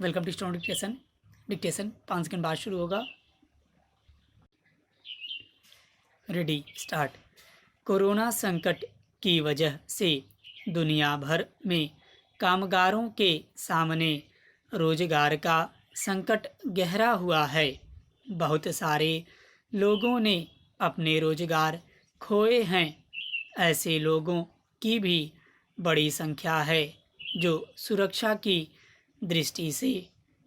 Welcome to student dictation. Dictation 5 second बाद शुरू होगा। Ready start. कोरोना संकट की वजह से दुनिया भर में कामगारों के सामने रोजगार का संकट गहरा हुआ है। बहुत सारे लोगों ने अपने रोजगार खोए हैं। ऐसे लोगों की भी बड़ी संख्या है जो सुरक्षा की दृष्टि से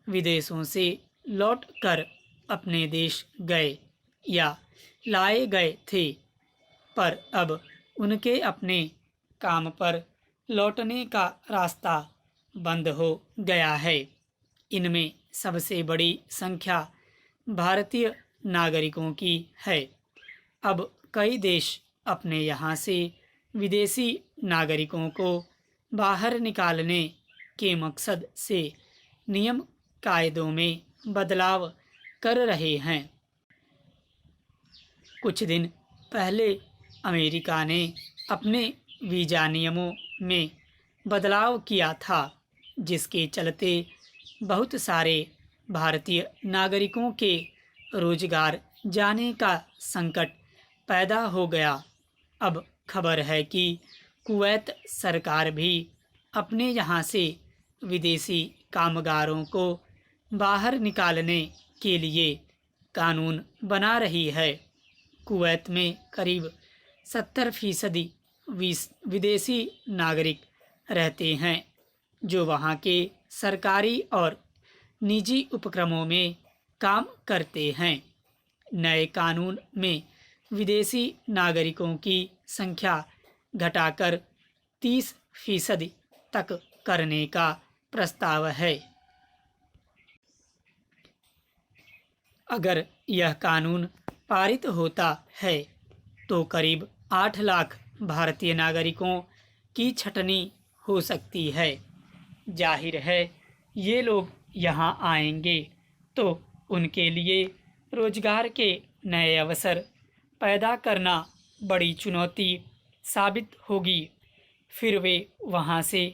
विदेशों से लौट कर अपने देश गए या लाए गए थे, पर अब उनके अपने काम पर लौटने का रास्ता बंद हो गया है। इनमें सबसे बड़ी संख्या भारतीय नागरिकों की है। अब कई देश अपने यहाँ से विदेशी नागरिकों को बाहर निकालने के मकसद से नियम कायदों में बदलाव कर रहे हैं। कुछ दिन पहले अमेरिका ने अपने वीज़ा नियमों में बदलाव किया था, जिसके चलते बहुत सारे भारतीय नागरिकों के रोजगार जाने का संकट पैदा हो गया। अब खबर है कि कुवैत सरकार भी अपने यहाँ से विदेशी कामगारों को बाहर निकालने के लिए कानून बना रही है। कुवैत में करीब 70% विदेशी नागरिक रहते हैं जो वहाँ के सरकारी और निजी उपक्रमों में काम करते हैं। नए कानून में विदेशी नागरिकों की संख्या घटाकर 30% तक करने का प्रस्ताव है। अगर यह कानून पारित होता है तो करीब 8 लाख भारतीय नागरिकों की छटनी हो सकती है। जाहिर है ये लोग यहाँ आएंगे तो उनके लिए रोजगार के नए अवसर पैदा करना बड़ी चुनौती साबित होगी। फिर वे वहाँ से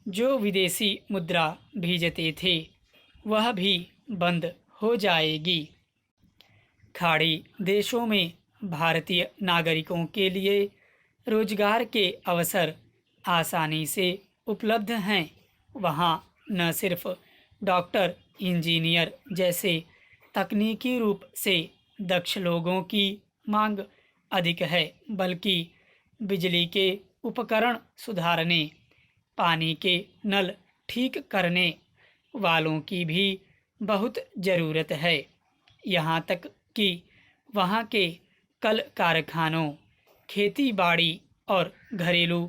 जो विदेशी मुद्रा भेजते थे वह भी बंद हो जाएगी। खाड़ी देशों में भारतीय नागरिकों के लिए रोजगार के अवसर आसानी से उपलब्ध हैं। वहाँ न सिर्फ डॉक्टर, इंजीनियर जैसे तकनीकी रूप से दक्ष लोगों की मांग अधिक है, बल्कि बिजली के उपकरण सुधारने, पानी के नल ठीक करने वालों की भी बहुत ज़रूरत है। यहाँ तक कि वहाँ के कल कारखानों, खेती बाड़ी और घरेलू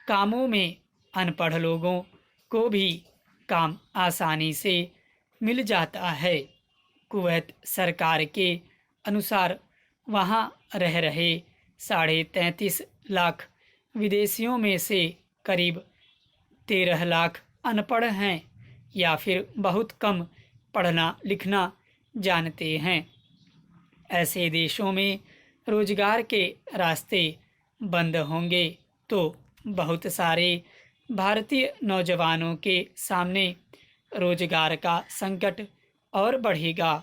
कामों में अनपढ़ लोगों को भी काम आसानी से मिल जाता है। कुवैत सरकार के अनुसार वहाँ रह रहे 33.5 लाख विदेशियों में से करीब 13 लाख अनपढ़ हैं या फिर बहुत कम पढ़ना लिखना जानते हैं। ऐसे देशों में रोजगार के रास्ते बंद होंगे तो बहुत सारे भारतीय नौजवानों के सामने रोजगार का संकट और बढ़ेगा।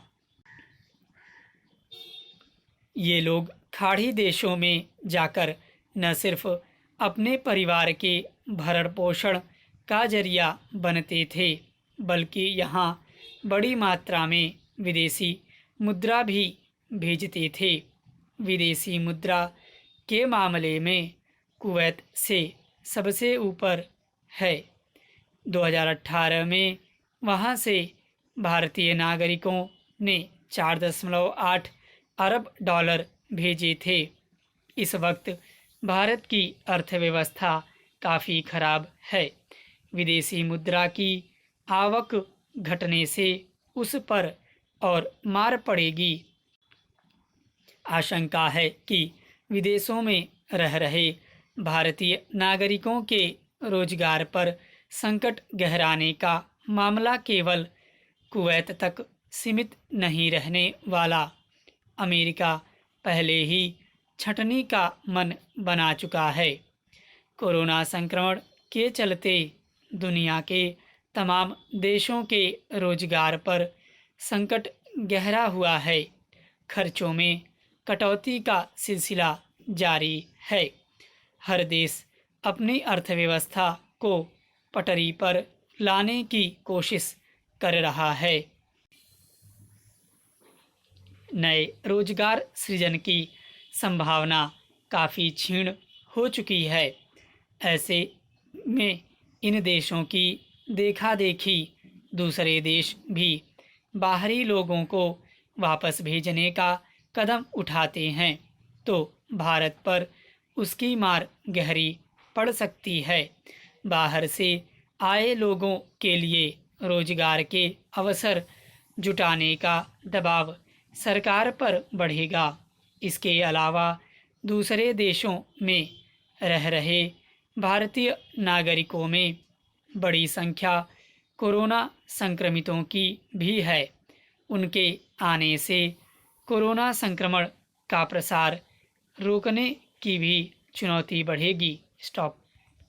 ये लोग खाड़ी देशों में जाकर न सिर्फ अपने परिवार के भरण पोषण का जरिया बनते थे, बल्कि यहाँ बड़ी मात्रा में विदेशी मुद्रा भी भेजते थे। विदेशी मुद्रा के मामले में कुवैत से सबसे ऊपर है। 2018 में वहाँ से भारतीय नागरिकों ने 4.8 अरब डॉलर भेजे थे। इस वक्त भारत की अर्थव्यवस्था काफ़ी खराब है। विदेशी मुद्रा की आवक घटने से उस पर और मार पड़ेगी। आशंका है कि विदेशों में रह रहे भारतीय नागरिकों के रोजगार पर संकट गहराने का मामला केवल कुवैत तक सीमित नहीं रहने वाला। अमेरिका पहले ही छंटनी का मन बना चुका है। कोरोना संक्रमण के चलते दुनिया के तमाम देशों के रोजगार पर संकट गहरा हुआ है। खर्चों में कटौती का सिलसिला जारी है। हर देश अपनी अर्थव्यवस्था को पटरी पर लाने की कोशिश कर रहा है। नए रोजगार सृजन की संभावना काफ़ी क्षीण हो चुकी है। ऐसे में इन देशों की देखा देखी दूसरे देश भी बाहरी लोगों को वापस भेजने का कदम उठाते हैं तो भारत पर उसकी मार गहरी पड़ सकती है। बाहर से आए लोगों के लिए रोजगार के अवसर जुटाने का दबाव सरकार पर बढ़ेगा। इसके अलावा दूसरे देशों में रह रहे भारतीय नागरिकों में बड़ी संख्या कोरोना संक्रमितों की भी है। उनके आने से कोरोना संक्रमण का प्रसार रोकने की भी चुनौती बढ़ेगी। स्टॉप।